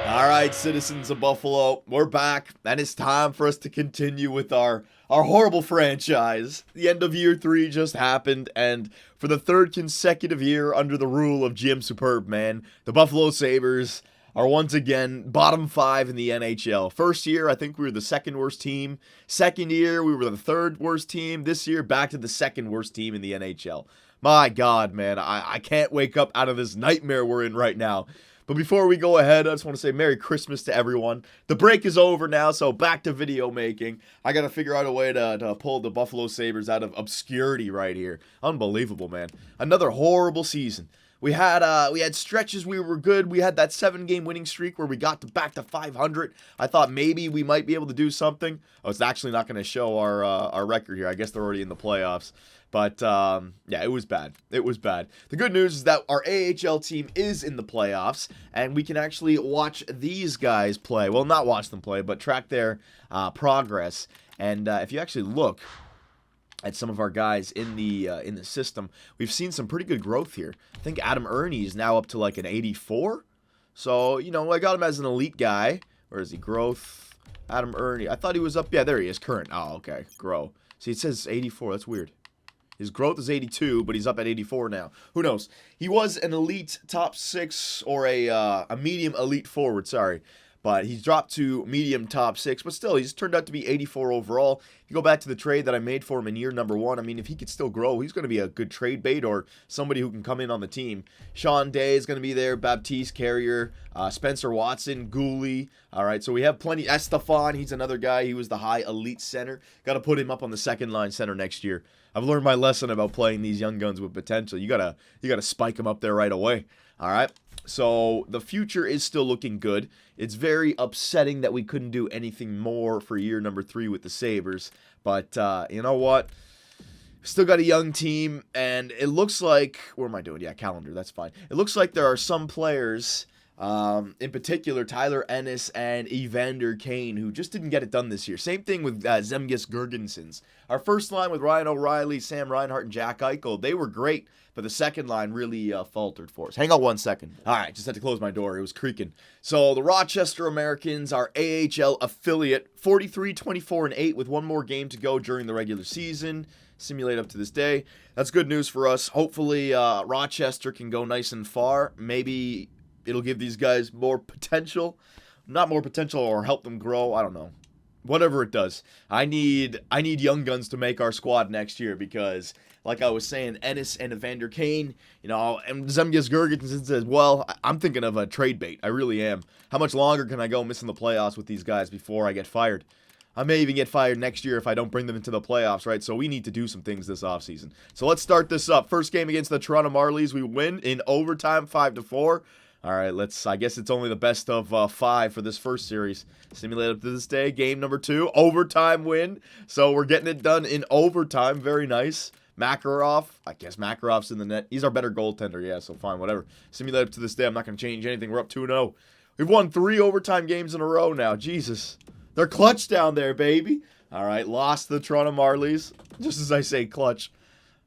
All right, citizens of Buffalo, we're back, and it's time for us to continue with our horrible franchise. The end of year 3 just happened, and for the third consecutive year under the rule of GM Superb, man, the Buffalo Sabres are once again bottom 5 in the NHL. First year, I think we were the second worst team. Second year, we were the third worst team. This year, back to the second worst team in the NHL. My God, man, I can't wake up out of this nightmare we're in right now. But before we go ahead, I just want to say Merry Christmas to everyone. The break is over now, so back to video making. I got to figure out a way to pull the Buffalo Sabres out of obscurity right here. Unbelievable, man. Another horrible season. We had stretches we were good. We had that 7-game winning streak where we got back to 500. I thought maybe we might be able to do something. Oh, it's actually not going to show our record here. I guess they're already in the playoffs. But, yeah, it was bad. It was bad. The good news is that our AHL team is in the playoffs, and we can actually watch these guys play. Well, not watch them play, but track their progress. And if you actually look at some of our guys in the system, we've seen some pretty good growth here. I think Adam Ernie is now up to like an 84. So, you know, I got him as an elite guy. Where is he? Growth. Adam Ernie. I thought he was up. Yeah, there he is. Current. Oh, okay. Grow. See, it says 84. That's weird. His growth is 82, but he's up at 84 now. Who knows? He was an elite top 6 or a medium elite forward, sorry. But he's dropped to medium top 6, but still, he's turned out to be 84 overall. If you go back to the trade that I made for him in year number 1, I mean, if he could still grow, he's going to be a good trade bait or somebody who can come in on the team. Sean Day is going to be there, Baptiste Carrier, Spencer Watson, Gooley. All right, so we have plenty. Estefan, he's another guy. He was the high elite center. Got to put him up on the second line center next year. I've learned my lesson about playing these young guns with potential. You gotta spike them up there right away. All right. So the future is still looking good. It's very upsetting that we couldn't do anything more for year number 3 with the Sabres. But you know what? Still got a young team, and it looks like, what am I doing? Yeah, calendar. That's fine. It looks like there are some players. In particular, Tyler Ennis and Evander Kane, who just didn't get it done this year. Same thing with Zemgus Girgensons. Our first line with Ryan O'Reilly, Sam Reinhart, and Jack Eichel, they were great, but the second line really faltered for us. Hang on one second. All right, just had to close my door. It was creaking. So the Rochester Americans, our AHL affiliate, 43-24-8 with one more game to go during the regular season. Simulate up to this day. That's good news for us. Hopefully Rochester can go nice and far. Maybe it'll give these guys more potential. Not more potential or help them grow. I don't know. Whatever it does. I need young guns to make our squad next year because, like I was saying, Ennis and Evander Kane, you know, and Zemgus Girgensons as well. I'm thinking of a trade bait. I really am. How much longer can I go missing the playoffs with these guys before I get fired? I may even get fired next year if I don't bring them into the playoffs, right? So we need to do some things this offseason. So let's start this up. First game against the Toronto Marlies. We win in overtime 5-4. All right, I guess it's only the best of 5 for this first series. Simulate up to this day. Game number 2, overtime win. So we're getting it done in overtime. Very nice. Makarov, I guess Makarov's in the net. He's our better goaltender, yeah, so fine, whatever. Simulate up to this day. I'm not going to change anything. We're up 2-0. We've won 3 overtime games in a row now. Jesus. They're clutch down there, baby. All right, lost the Toronto Marlies. Just as I say clutch.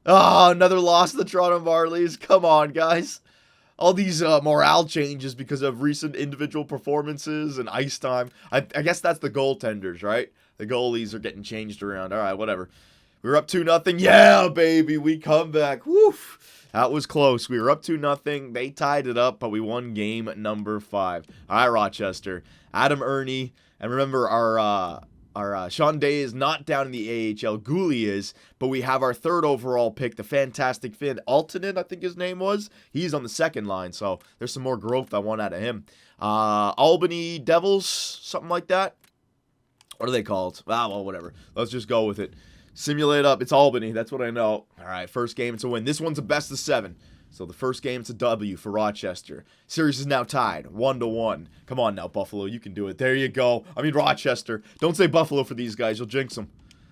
Oh, another loss to the Toronto Marlies. Come on, guys. All these morale changes because of recent individual performances and ice time. I guess that's the goaltenders, right? The goalies are getting changed around. All right, whatever. We were up 2-0. Yeah, baby, we come back. Woof. That was close. We were up 2-0. They tied it up, but we won game number 5. All right, Rochester. Adam Ernie. And remember, our Sean Day is not down in the AHL. Gooley is, but we have our 3rd overall pick, the fantastic Finn Altonen, I think his name was. He's on the second line, so there's some more growth I want out of him. Albany Devils, something like that. What are they called? Ah, well, whatever. Let's just go with it. Simulate up. It's Albany. That's what I know. All right, first game, it's a win. This one's a best of 7. So the first game, it's a W for Rochester. Series is now tied, 1-1. Come on now, Buffalo, you can do it. There you go. I mean, Rochester. Don't say Buffalo for these guys. You'll jinx them.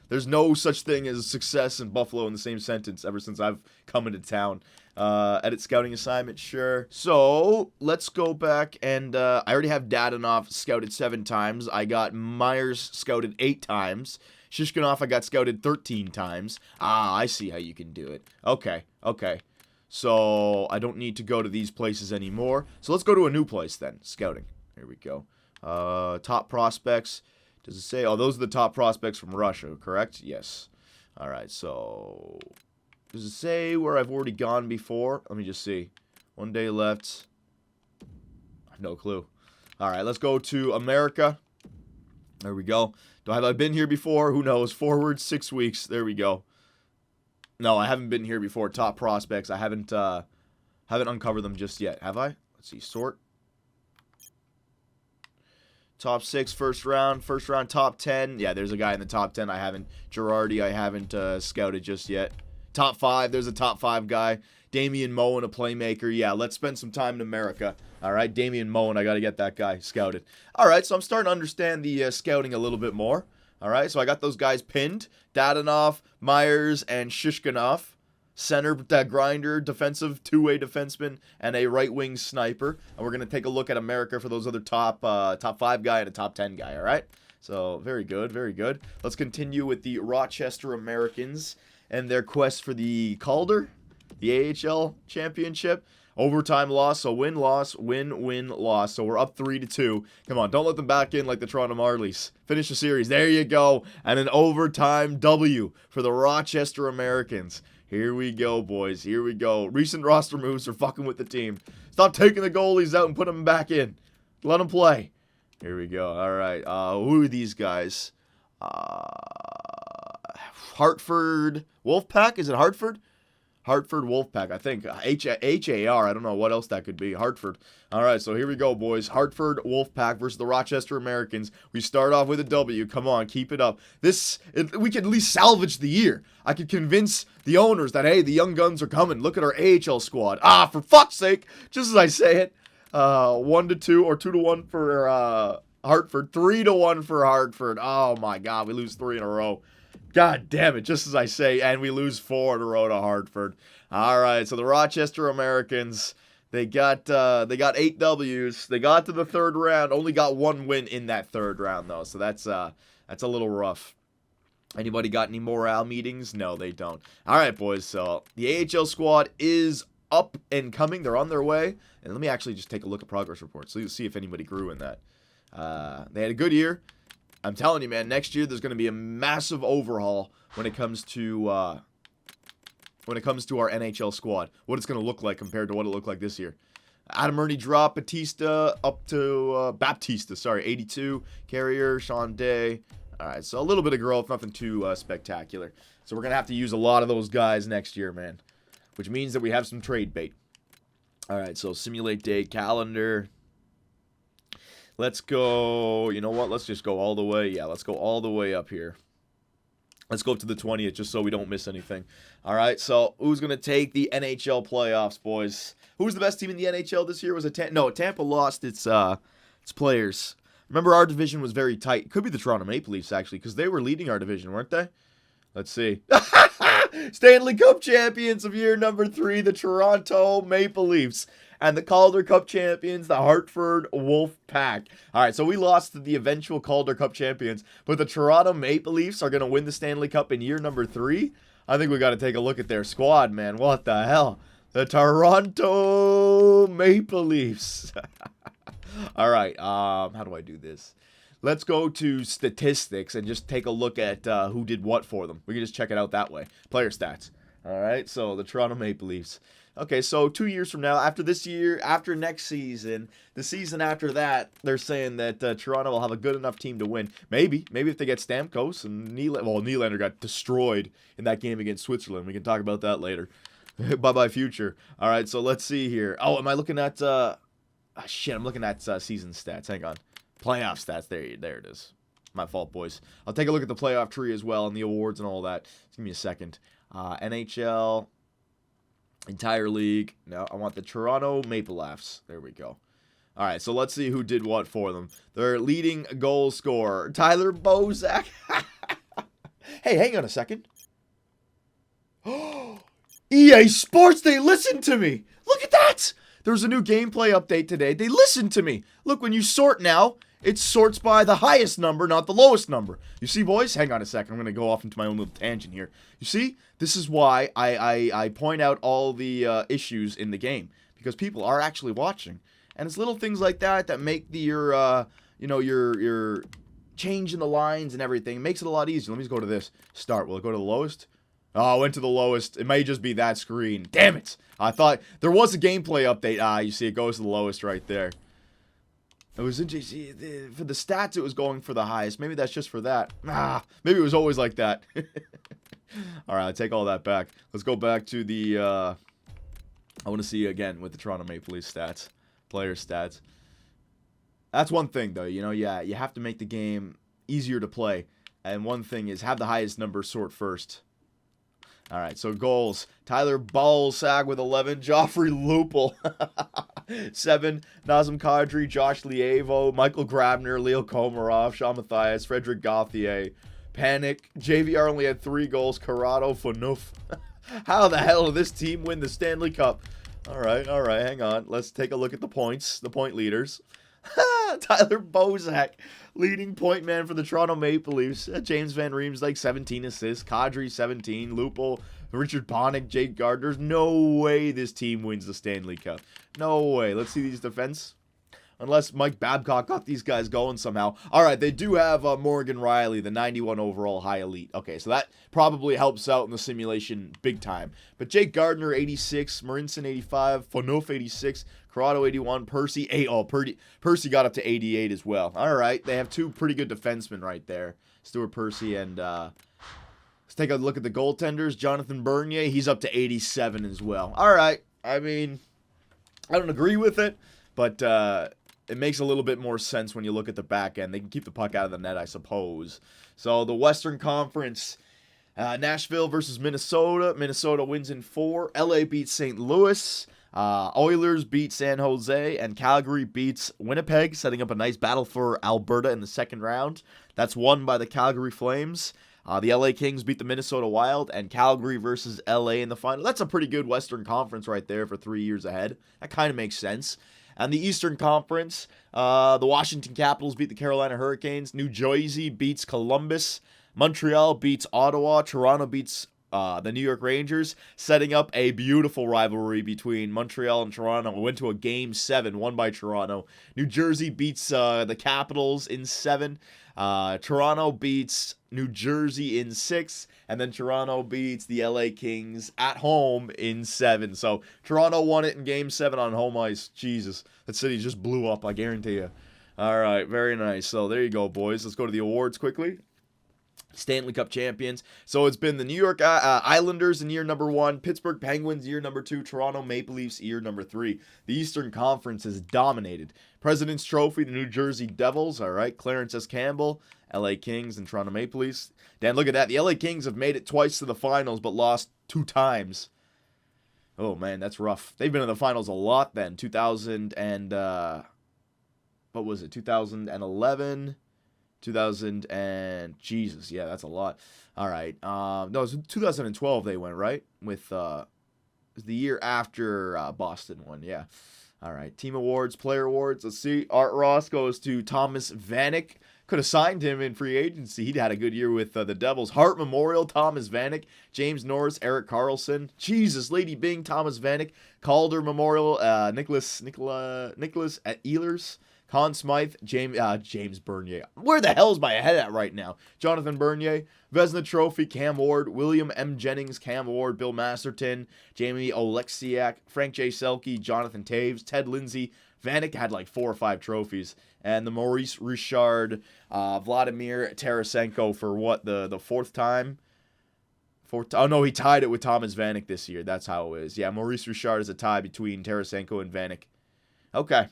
There's no such thing as success and Buffalo in the same sentence ever since I've come into town. Edit scouting assignment, sure. So let's go back and I already have Dadanov scouted 7 times. I got Myers scouted 8 times. Shishkinov I got scouted 13 times. Ah, I see how you can do it. Okay. So I don't need to go to these places anymore. So let's go to a new place then, scouting. Here we go. Top prospects. Does it say? Oh, those are the top prospects from Russia, correct? Yes. All right, so does it say where I've already gone before? Let me just see. 1 day left. I have no clue. All right, let's go to America. There we go. Have I been here before? Who knows? Forward 6 weeks. There we go. No, I haven't been here before. Top prospects. I haven't uncovered them just yet. Have I? Let's see. Sort. Top 6, first round, top 10. Yeah, there's a guy in the top 10. I haven't, Girardi, I haven't scouted just yet. Top 5, there's a top 5 guy. Damian Moen, a playmaker. Yeah, let's spend some time in America. All right, Damian Moen, I got to get that guy scouted. All right, so I'm starting to understand the scouting a little bit more. All right, so I got those guys pinned. Dadanov, Myers, and Shishkinov. Center grinder, defensive two-way defenseman, and a right-wing sniper. And we're going to take a look at America for those other top 5 guy and a top 10 guy, all right? So, very good, very good. Let's continue with the Rochester Americans and their quest for the Calder, the AHL championship. Overtime loss, so win-loss, win-win-loss. So we're up 3-2. Come on, don't let them back in like the Toronto Marlies. Finish the series. There you go. And an overtime W for the Rochester Americans. Here we go, boys. Here we go. Recent roster moves are fucking with the team. Stop taking the goalies out and put them back in. Let them play. Here we go. All right. Who are these guys? Hartford Wolfpack? Is it Hartford? Hartford Wolfpack. I think H-A-R. I don't know what else that could be. Hartford. All right, so here we go, boys. Hartford Wolfpack versus the Rochester Americans. We start off with a W. Come on, keep it up. We can at least salvage the year. I could convince the owners that, hey, the young guns are coming. Look at our AHL squad. For fuck's sake. Just as I say it. 1-2 or 2-1 for Hartford. 3-1 for Hartford. Oh, my God. We lose 3 in a row. God damn it, just as I say, and we lose 4 in a row to Hartford. All right, so the Rochester Americans, they got 8 W's. They got to the third round, only got 1 win in that third round, though, so that's a little rough. Anybody got any morale meetings? No, they don't. All right, boys, so the AHL squad is up and coming. They're on their way, and let me actually just take a look at progress reports so you'll see if anybody grew in that. They had a good year. I'm telling you, man, next year there's going to be a massive overhaul when it comes to our NHL squad. What it's going to look like compared to what it looked like this year. Adam Ernie dropped Baptista up to 82. Carrier, Sean Day. All right, so a little bit of growth, nothing too spectacular. So we're going to have to use a lot of those guys next year, man, which means that we have some trade bait. All right, so simulate day calendar. Let's go, you know what, let's just go all the way. Yeah, let's go all the way up here. Let's go up to the 20th just so we don't miss anything. All right, so who's going to take the NHL playoffs, boys? Who's the best team in the NHL this year? Was it Tampa lost its players. Remember, our division was very tight. It could be the Toronto Maple Leafs, actually, because they were leading our division, weren't they? Let's see. Stanley Cup champions of year number 3, the Toronto Maple Leafs. And the Calder Cup champions, the Hartford Wolfpack. All right, so we lost to the eventual Calder Cup champions, but the Toronto Maple Leafs are going to win the Stanley Cup in year number 3. I think we got to take a look at their squad, man. What the hell? The Toronto Maple Leafs. All right, how do I do this? Let's go to statistics and just take a look at who did what for them. We can just check it out that way. Player stats. All right, so the Toronto Maple Leafs. Okay, so 2 years from now, after this year, after next season, the season after that, they're saying that Toronto will have a good enough team to win. Maybe if they get Stamkos and Nylander. Well, Nylander got destroyed in that game against Switzerland. We can talk about that later. Bye-bye future. All right, so let's see here. Oh, am I looking at... I'm looking at season stats. Hang on. Playoff stats. There it is. My fault, boys. I'll take a look at the playoff tree as well and the awards and all that. Just give me a second. NHL... Entire league. No, I want the Toronto Maple Leafs. There we go. All right, so let's see who did what for them. Their leading goal scorer, Tyler Bozak. Hey, hang on a second. EA Sports, they listened to me. Look at that. There was a new gameplay update today. They listened to me. Look, when you sort now, it sorts by the highest number, not the lowest number. You see, boys? Hang on a second. I'm going to go off into my own little tangent here. You see? This is why I point out all the issues in the game. Because people are actually watching. And it's little things like that that make your your change in the lines and everything. It makes it a lot easier. Let me just go to this. Start. Will it go to the lowest? Oh, I went to the lowest. It may just be that screen. Damn it. I thought there was a gameplay update. You see it goes to the lowest right there. It was interesting. For the stats, it was going for the highest. Maybe that's just for that. Maybe it was always like that. All right, I'll take all that back. Let's go back to the... I want to see again with the Toronto Maple Leafs stats. Player stats. That's one thing, though. You have to make the game easier to play. And one thing is have the highest number sort first. All right, so goals. Tyler Balsag with 11. Joffrey Lupul, 7. Nazem Kadri, Josh Lievo, Michael Grabner, Leo Komarov, Sean Matthias, Frederick Gauthier, Panic. JVR only had 3 goals. Corrado Fanuf. How the hell did this team win the Stanley Cup? All right, hang on. Let's take a look at the points, the point leaders. Tyler Bozak, leading point man for the Toronto Maple Leafs. James Van Riemsdyk, 17 assists. Kadri, 17. Lupul, Richard Panik, Jake Gardner. No way this team wins the Stanley Cup. No way. Let's see these defense. Unless Mike Babcock got these guys going somehow. All right, they do have Morgan Riley, the 91 overall high elite. Okay, so that probably helps out in the simulation big time. But Jake Gardner, 86. Marinson, 85. Fanuf, 86. Corrado, 81. Percy, Percy got up to 88 as well. All right, they have 2 pretty good defensemen right there. Stuart Percy and... let's take a look at the goaltenders. Jonathan Bernier, he's up to 87 as well. All right, I mean, I don't agree with it, but... it makes a little bit more sense when you look at the back end. They can keep the puck out of the net, I suppose. So the Western Conference, Nashville versus Minnesota. Minnesota wins in 4. LA beats St. Louis. Oilers beat San Jose. And Calgary beats Winnipeg, setting up a nice battle for Alberta in the second round. That's won by the Calgary Flames. The LA Kings beat the Minnesota Wild. And Calgary versus LA in the final. That's a pretty good Western Conference right there for 3 years ahead. That kind of makes sense. And the Eastern Conference, the Washington Capitals beat the Carolina Hurricanes. New Jersey beats Columbus. Montreal beats Ottawa. Toronto beats the New York Rangers, setting up a beautiful rivalry between Montreal and Toronto. We went to a Game 7, won by Toronto. New Jersey beats the Capitals in 7. Toronto beats New Jersey in 6, and then Toronto beats the LA Kings at home in 7. So Toronto won it in Game 7 on home ice. Jesus, that city just blew up, I guarantee you. All right, very nice. So there you go, boys. Let's go to the awards quickly. Stanley Cup champions. So it's been the New York Islanders in year number 1, Pittsburgh Penguins year number 2, Toronto Maple Leafs year number 3. The Eastern Conference has dominated. President's Trophy, the New Jersey Devils, all right, Clarence S. Campbell, LA Kings, and Toronto Maple Leafs. Dan, look at that. The LA Kings have made it twice to the finals, but lost 2 times. Oh, man, that's rough. They've been in the finals a lot then. 2000 and, what was it, 2011... 2000 and Jesus, yeah, that's a lot. All right, no, it was 2012 they went, right, with the year after Boston won. Yeah. All right, team awards, player awards. Let's see. Art Ross goes to Thomas Vanek. Could have signed him in free agency. He'd had a good year with the Devils. Hart Memorial, Thomas Vanek. James Norris, Eric Carlson. Jesus, Lady Bing, Thomas Vanek. Calder Memorial, Nicholas at Ehlers. Conn Smythe, James Bernier. Where the hell is my head at right now? Jonathan Bernier, Vezina Trophy, Cam Ward, William M. Jennings, Cam Ward, Bill Masterton, Jamie Oleksiak, Frank J. Selke, Jonathan Taves, Ted Lindsay. Vanek had like 4 or 5 trophies. And the Maurice Richard, Vladimir Tarasenko for what, the 4th time? Oh, no, he tied it with Thomas Vanek this year. That's how it is. Yeah, Maurice Richard is a tie between Tarasenko and Vanek. Okay.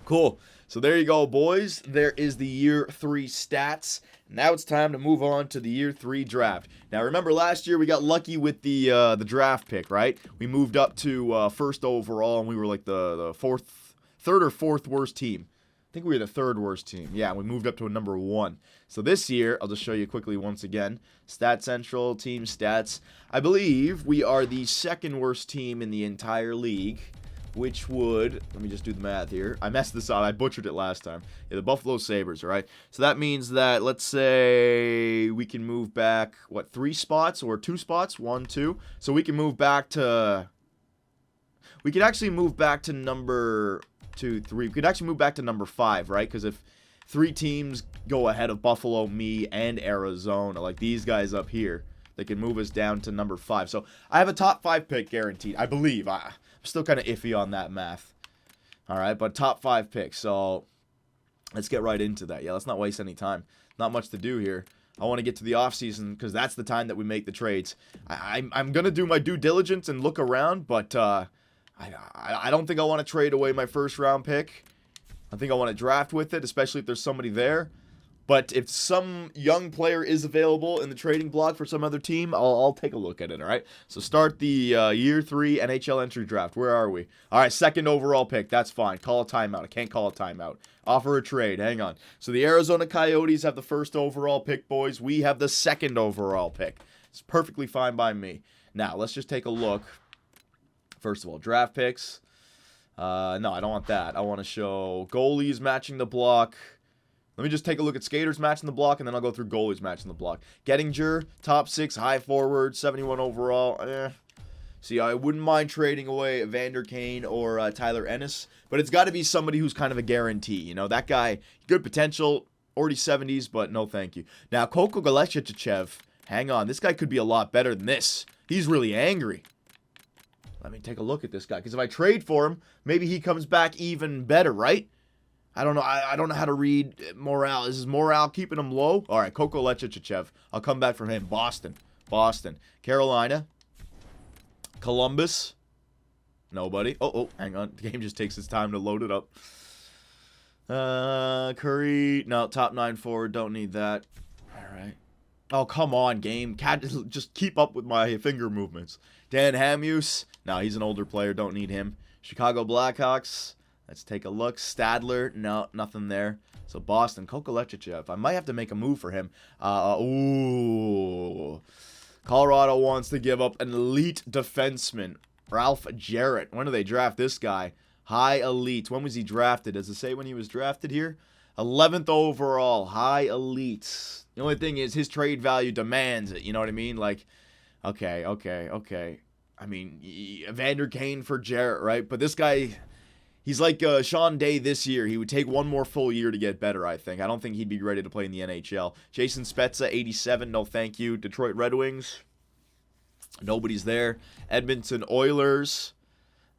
Cool. So there you go, boys. There is the year 3 stats. Now it's time to move on to the year 3 draft. Now remember last year we got lucky with the draft pick, right? We moved up to first overall and we were like the third or fourth worst team. I think we were the 3rd worst team. Yeah, we moved up to a number 1. So this year, I'll just show you quickly once again. Stat Central, team stats. I believe we are the 2nd worst team in the entire league. Which would, let me just do the math here. I messed this up. I butchered it last time. Yeah, the Buffalo Sabres, all right? So that means that, let's say, we can move back, 3 spots or 2 spots? 1, 2. So we can move back to, we could actually move back to number 2, 3. We could actually move back to number 5, right? Because if 3 teams go ahead of Buffalo, me, and Arizona, like these guys up here, they can move us down to number 5. So I have a top 5 pick guaranteed, I believe. I'm still kind of iffy on that math. All right, but top 5 picks. So let's get right into that. Yeah, let's not waste any time. Not much to do here. I want to get to the offseason because that's the time that we make the trades. I'm going to do my due diligence and look around, but I don't think I want to trade away my first round pick. I think I want to draft with it, especially if there's somebody there. But if some young player is available in the trading block for some other team, I'll take a look at it, all right? So start the Year 3 NHL entry draft. Where are we? All right, second overall pick. That's fine. Call a timeout. I can't call a timeout. Offer a trade. Hang on. So the Arizona Coyotes have the first overall pick, boys. We have the second overall pick. It's perfectly fine by me. Now, let's just take a look. First of all, draft picks. No, I don't want that. I want to show goalies matching the block. Let me just take a look at skaters matching the block, and then I'll go through goalies matching the block. Gettinger, top 6, high forward, 71 overall. See, I wouldn't mind trading away Evander Kane or Tyler Ennis, but it's got to be somebody who's kind of a guarantee. You know, that guy, good potential, already 70s, but no thank you. Now, Koko Galchechichev, hang on. This guy could be a lot better than this. He's really angry. Let me take a look at this guy, because if I trade for him, maybe he comes back even better, right? I don't know. I don't know how to read morale. Is his morale keeping him low? All right, Koko Galchechichev. I'll come back from him. Boston. Carolina. Columbus. Nobody. Oh, hang on. The game just takes its time to load it up. Curry. No, top 9 forward. Don't need that. All right. Oh, come on, game. Just keep up with my finger movements. Dan Hamhuis. No, he's an older player. Don't need him. Chicago Blackhawks. Let's take a look. Stadler. No, nothing there. So Boston. Koko Galchechichev. I might have to make a move for him. Ooh. Colorado wants to give up an elite defenseman. Ralph Jarrett. When do they draft this guy? High elite. When was he drafted? Does it say when he was drafted here? 11th overall. High elite. The only thing is his trade value demands it. You know what I mean? Like, okay. I mean, Evander Kane for Jarrett, right? But this guy, he's like Sean Day this year. He would take one more full year to get better, I think. I don't think he'd be ready to play in the NHL. Jason Spezza, 87. No thank you. Detroit Red Wings. Nobody's there. Edmonton Oilers.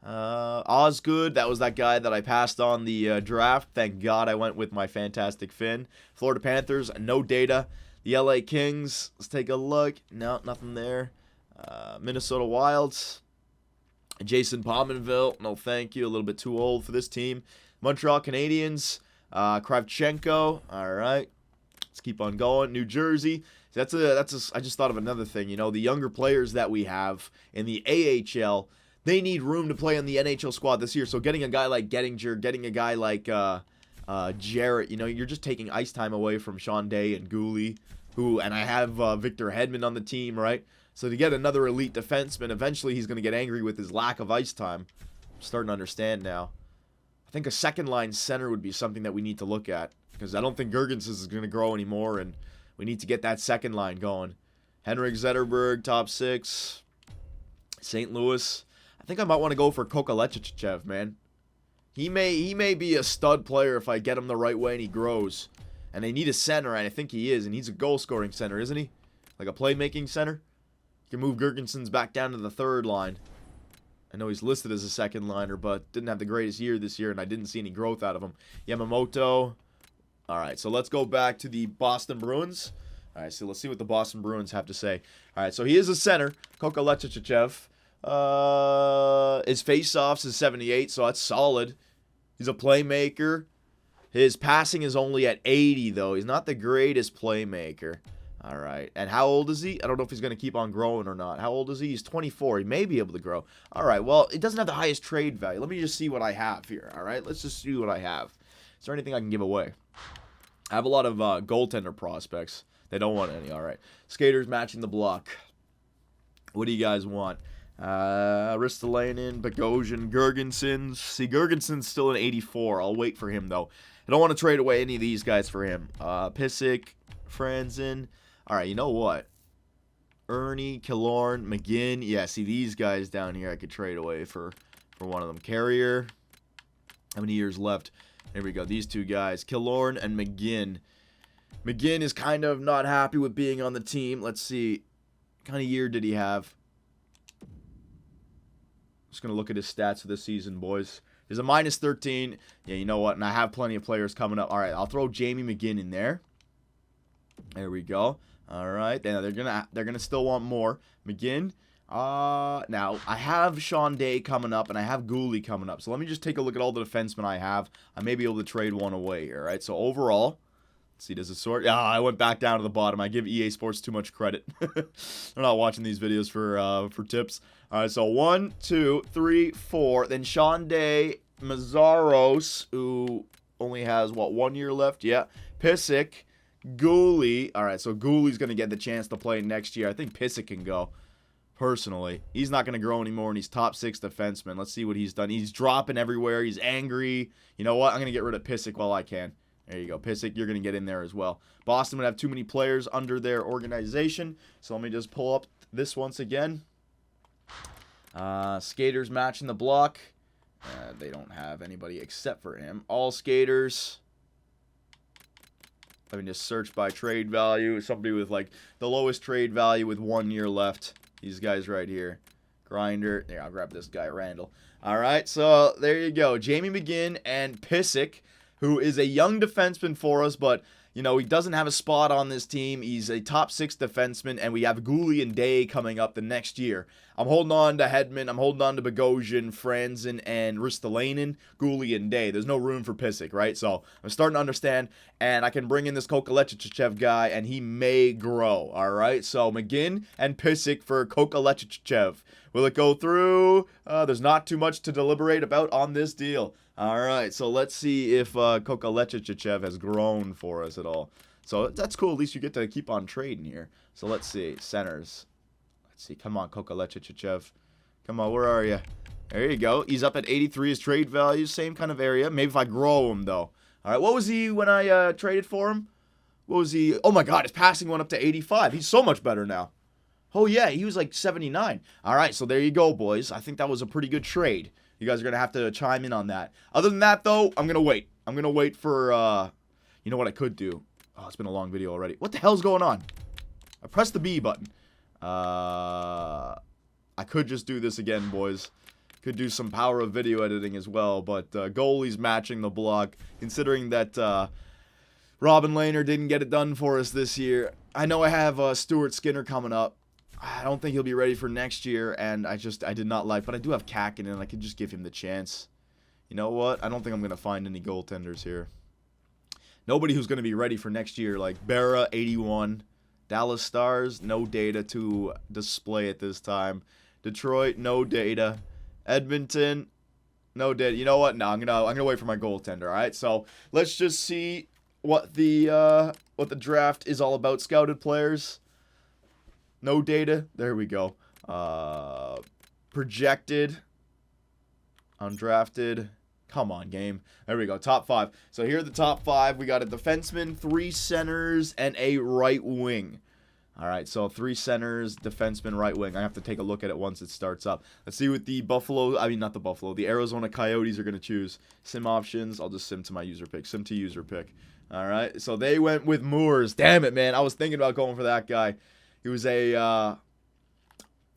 Osgood. That was that guy that I passed on the draft. Thank God I went with my Fantastic Finn. Florida Panthers. No data. The LA Kings. Let's take a look. No, nothing there. Minnesota Wilds. Jason Pominville, no thank you. A little bit too old for this team. Montreal Canadiens, Kravchenko. All right, let's keep on going. New Jersey. I just thought of another thing. You know, the younger players that we have in the AHL, they need room to play on the NHL squad this year. So getting a guy like Gettinger, getting a guy like Jarrett, you know, you're just taking ice time away from Sean Day and Gooley, and I have Victor Hedman on the team, right? So to get another elite defenseman, eventually he's going to get angry with his lack of ice time. I'm starting to understand now. I think a second-line center would be something that we need to look at, because I don't think Gergensen is going to grow anymore, and we need to get that second line going. Henrik Zetterberg, top 6. St. Louis. I think I might want to go for Koko Galchechichev, man. He may be a stud player if I get him the right way and he grows. And they need a center, and I think he is, and he's a goal-scoring center, isn't he? Like a playmaking center? You can move Gergensen's back down to the third line. I know he's listed as a second liner, but didn't have the greatest year this year, and I didn't see any growth out of him. Yamamoto. All right, so let's go back to the Boston Bruins. All right, so let's see what the Boston Bruins have to say. All right, so he is a center, Koko Galchechichev. His face-offs is 78, so that's solid. He's a playmaker. His passing is only at 80, though. He's not the greatest playmaker. All right. And how old is he? I don't know if he's going to keep on growing or not. How old is he? He's 24. He may be able to grow. All right. Well, it doesn't have the highest trade value. Let me just see what I have here. All right. Let's just see what I have. Is there anything I can give away? I have a lot of goaltender prospects. They don't want any. All right. Skaters matching the block. What do you guys want? Ristolainen, Bogosian, Gergensen. See, Gergensen's still an 84. I'll wait for him, though. I don't want to trade away any of these guys for him. Pissick, Franzen. All right, you know what? Ernie, Killorn, McGinn. Yeah, see these guys down here I could trade away for one of them. Carrier. How many years left? There we go. These two guys, Killorn and McGinn. McGinn is kind of not happy with being on the team. Let's see. What kind of year did he have? Just going to look at his stats for this season, boys. There's a minus 13. Yeah, you know what? And I have plenty of players coming up. All right, I'll throw Jamie McGinn in there. There we go. All right. Now they're gonna still want more. McGinn. Now I have Sean Day coming up, and I have Gooley coming up. So let me just take a look at all the defensemen I have. I may be able to trade one away here. All right. So overall, let's see. Does it sort? Yeah, I went back down to the bottom. I give EA Sports too much credit. They're not watching these videos for tips. All right. So 1, 2, 3, 4. Then Sean Day, Mazzaros, who only has what, 1 year left? Yeah. Pissick. Gooley. All right, so Gooley's going to get the chance to play next year. I think Pissick can go, personally. He's not going to grow anymore, and he's top 6 defenseman. Let's see what he's done. He's dropping everywhere. He's angry. You know what? I'm going to get rid of Pissick while I can. There you go. Pissick, you're going to get in there as well. Boston would have too many players under their organization, so let me just pull up this once again. Skaters matching the block. They don't have anybody except for him. All skaters. Let me just search by trade value. Somebody with like the lowest trade value with 1 year left. These guys right here. Grinder. There, I'll grab this guy, Randall. All right, so there you go. Jamie McGinn and Pissick, who is a young defenseman for us, but you know, he doesn't have a spot on this team. He's a top 6 defenseman, and we have Gooley and Day coming up the next year. I'm holding on to Hedman. I'm holding on to Bogosian, Franzen, and Ristolainen, Gooley, and Day. There's no room for Pissick, right? So I'm starting to understand, and I can bring in this Kokalechchev guy, and he may grow, all right? So McGinn and Pissick for Kokalechchev. Will it go through? There's not too much to deliberate about on this deal. All right, so let's see if Kokalechchev has grown for us at all. So that's cool. At least you get to keep on trading here. So let's see. Centers. Let's see. Come on, Kokalechchev. Come on, where are you? There you go. He's up at 83 his trade value. Same kind of area. Maybe if I grow him, though. All right, what was he when I traded for him? What was he? Oh, my God. His passing went up to 85. He's so much better now. Oh, yeah. He was like 79. All right, so there you go, boys. I think that was a pretty good trade. You guys are going to have to chime in on that. Other than that, though, I'm going to wait. I'm going to wait for, you know what I could do? Oh, it's been a long video already. What the hell's going on? I pressed the B button. I could just do this again, boys. Could do some power of video editing as well, but goalie's matching the block. Considering that Robin Lehner didn't get it done for us this year. I know I have Stuart Skinner coming up. I don't think he'll be ready for next year, and I did not like, but I do have Kakin, and I could just give him the chance. You know what? I don't think I'm going to find any goaltenders here. Nobody who's going to be ready for next year, like Berra, 81. Dallas Stars, no data to display at this time. Detroit, no data. Edmonton, no data. You know what? No, I'm gonna wait for my goaltender. All right, so let's just see what the draft is all about. Scouted players. No data. There we go. Projected. Undrafted. Come on, game. There we go. Top 5. So here are the top 5. We got a defenseman, 3 centers, and a right wing. All right, so 3 centers, defenseman, right wing. I have to take a look at it once it starts up. Let's see what the the Arizona Coyotes are going to choose. Sim options. I'll just sim to my user pick. Sim to user pick. All right, so they went with Moores. Damn it, man. I was thinking about going for that guy. He was an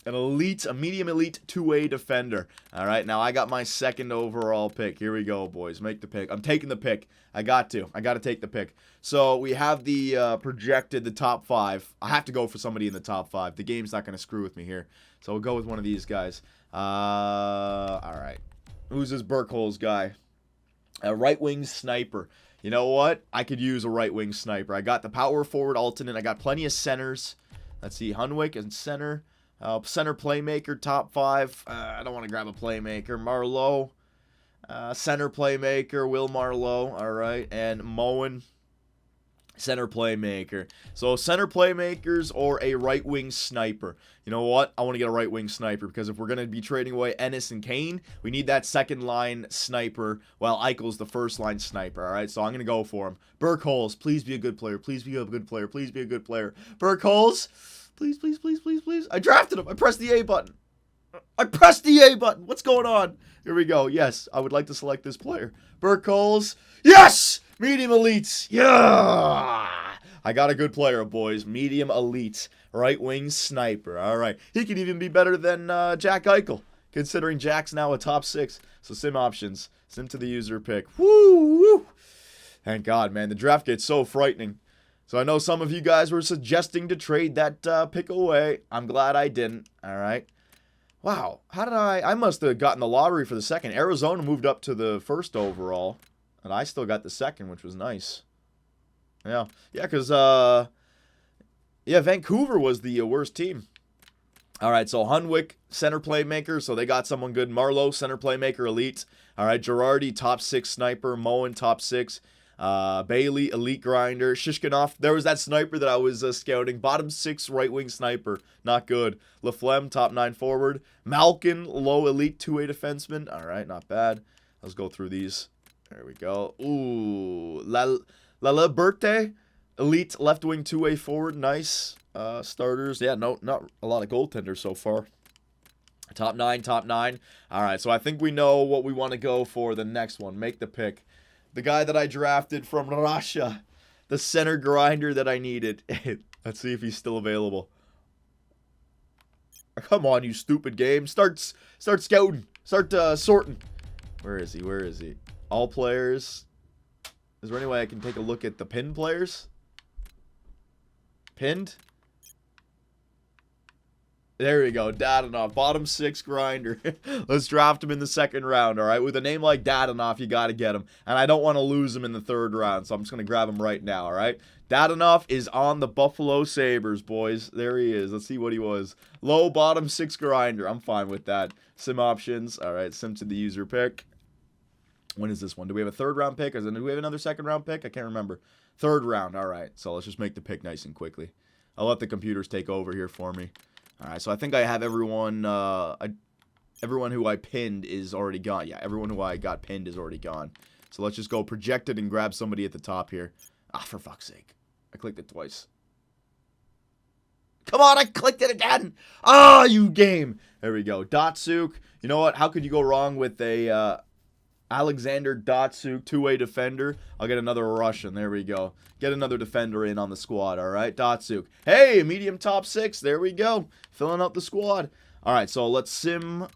medium elite two-way defender. All right, now I got my 2nd overall pick. Here we go, boys. Make the pick. I'm taking the pick. I got to take the pick. So we have the projected, the top 5. I have to go for somebody in the top 5. The game's not going to screw with me here. So we'll go with one of these guys. All right. Who's this Burkholz guy? A right wing sniper. You know what? I could use a right wing sniper. I got the power forward alternate. I got plenty of centers. Let's see. Hunwick and center. Center playmaker, top 5. I don't want to grab a playmaker. Marleau. Center playmaker, Will Marleau. All right. And Moen. Center playmaker. So center playmakers or a right wing sniper. You know what? I want to get a right wing sniper because if we're going to be trading away Ennis and Kane, we need that second line sniper while Eichel's the first line sniper. All right, so I'm going to go for him. Burkholz, please be a good player. Please be a good player. Please be a good player. Burkholz, please, please, please, please, please. I drafted him. I pressed the A button. I pressed the A button. What's going on? Here we go. Yes, I would like to select this player. Burke Coles. Yes! Medium elites. Yeah! I got a good player, boys. Medium elite. Right wing sniper. All right. He could even be better than Jack Eichel, considering Jack's now a top 6. So sim options. Sim to the user pick. Woo! Woo! Thank God, man. The draft gets so frightening. So I know some of you guys were suggesting to trade that pick away. I'm glad I didn't. All right. Wow. How did I must have gotten the lottery for the second. Arizona moved up to the first overall. And I still got the second, which was nice. Yeah. Yeah, because, Vancouver was the worst team. All right, so Hunwick, center playmaker. So they got someone good. Marlowe, center playmaker, elite. All right, Girardi, top 6 sniper. Moen, top 6. Bailey, elite grinder. Shishkinov, there was that sniper that I was scouting. Bottom 6 right wing sniper, not good. Laflemme, top 9 forward. Malkin, low elite 2A defenseman. All right, not bad. Let's go through these. There we go. Ooh, La Berte, elite left wing 2A forward. Nice. Starters. Yeah, no, not a lot of goaltenders so far. Top 9, top 9. All right, so I think we know what we want to go for the next one. Make the pick. The guy that I drafted from Russia. The center grinder that I needed. Let's see if he's still available. Come on, you stupid game. Start scouting. Start sorting. Where is he? Where is he? All players. Is there any way I can take a look at the pinned players? Pinned? There we go. Dadonov. Bottom 6 grinder. Let's draft him in the second round, all right? With a name like Dadonov, you got to get him. And I don't want to lose him in the third round, so I'm just going to grab him right now, all right? Dadonov is on the Buffalo Sabres, boys. There he is. Let's see what he was. Low bottom 6 grinder. I'm fine with that. Sim options. All right, sim to the user pick. When is this one? Do we have a third round pick? Or do we have another second round pick? I can't remember. Third round. All right, so let's just make the pick nice and quickly. I'll let the computers take over here for me. All right, so I think I have everyone everyone who I pinned is already gone. Yeah, everyone who I got pinned is already gone. So let's just go projected and grab somebody at the top here. Ah, for fuck's sake. I clicked it twice. Come on, I clicked it again. Ah, you game. There we go. Datsuk. You know what? How could you go wrong with a Alexander Datsuk, 2A defender? I'll get another Russian. There we go. Get another defender in on the squad, all right? Datsuk. Hey, medium top 6. There we go. Filling up the squad. All right, so let's sim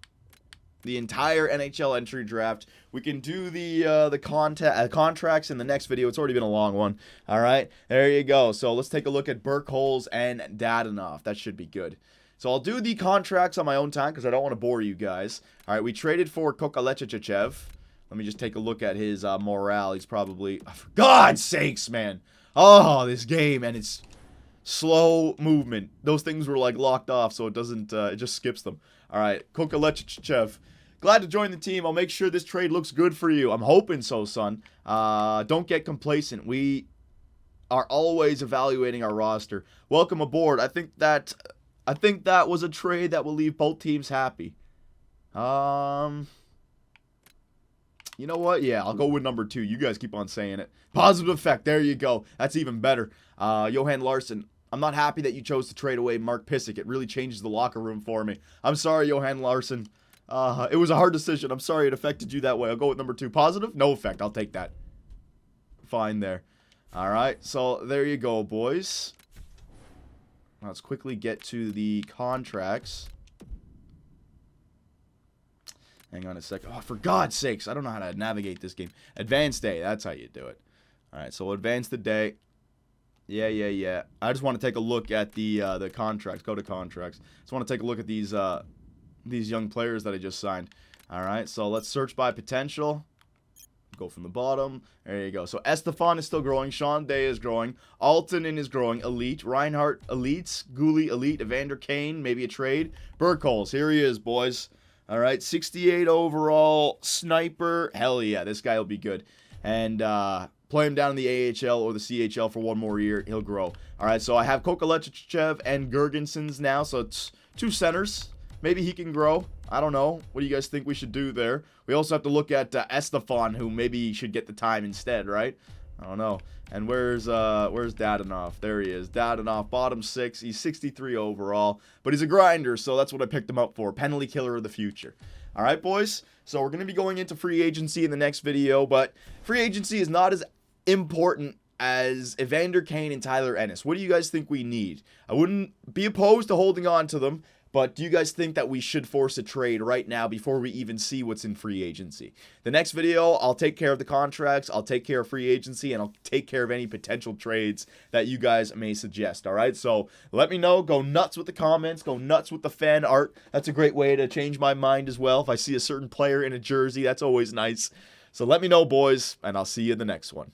the entire NHL entry draft. We can do the contracts in the next video. It's already been a long one. All right, there you go. So let's take a look at Burke Coles and Dadonov. That should be good. So I'll do the contracts on my own time because I don't want to bore you guys. All right, we traded for Kokalechichev. Let me just take a look at his morale. He's probably... Oh, for God's sakes, man. Oh, this game, and it's slow movement. Those things were, like, locked off, so it doesn't... it just skips them. All right, Kokalechichev. Glad to join the team. I'll make sure this trade looks good for you. I'm hoping so, son. Don't get complacent. We are always evaluating our roster. Welcome aboard. I think that was a trade that will leave both teams happy. You know what? Yeah, I'll go with number 2. You guys keep on saying it. Positive effect. There you go. That's even better. Johan Larsson. I'm not happy that you chose to trade away Mark Pysyk. It really changes the locker room for me. I'm sorry, Johan Larsson. It was a hard decision. I'm sorry it affected you that way. I'll go with number 2. Positive? No effect. I'll take that. Fine there. All right. So there you go, boys. Let's quickly get to the contracts. Hang on a second. Oh, for God's sakes. I don't know how to navigate this game. Advanced day. That's how you do it. All right. So we'll advance the day. Yeah. I just want to take a look at the contracts. Go to contracts. Just want to take a look at these young players that I just signed. All right. So let's search by potential. Go from the bottom. There you go. So Estefan is still growing. Sean Day is growing. Altonen is growing. Elite. Reinhardt, elites. Gooley, elite. Evander Kane, maybe a trade. Burke Coles. Here he is, boys. All right. 68 overall. Sniper. Hell yeah. This guy will be good. And play him down in the AHL or the CHL for one more year. He'll grow. All right. So I have Kokalechichev and Gergensons now. So it's 2 centers. Maybe he can grow. I don't know. What do you guys think we should do there? We also have to look at Estefan, who maybe should get the time instead, right? I don't know. And where's Dadonov? There he is. Dadonov, bottom 6. He's 63 overall, but he's a grinder, so that's what I picked him up for. Penalty killer of the future. All right, boys. So we're going to be going into free agency in the next video, but free agency is not as important as Evander Kane and Tyler Ennis. What do you guys think we need? I wouldn't be opposed to holding on to them, but do you guys think that we should force a trade right now before we even see what's in free agency? The next video, I'll take care of the contracts, I'll take care of free agency, and I'll take care of any potential trades that you guys may suggest, all right? So let me know. Go nuts with the comments. Go nuts with the fan art. That's a great way to change my mind as well. If I see a certain player in a jersey, that's always nice. So let me know, boys, and I'll see you in the next one.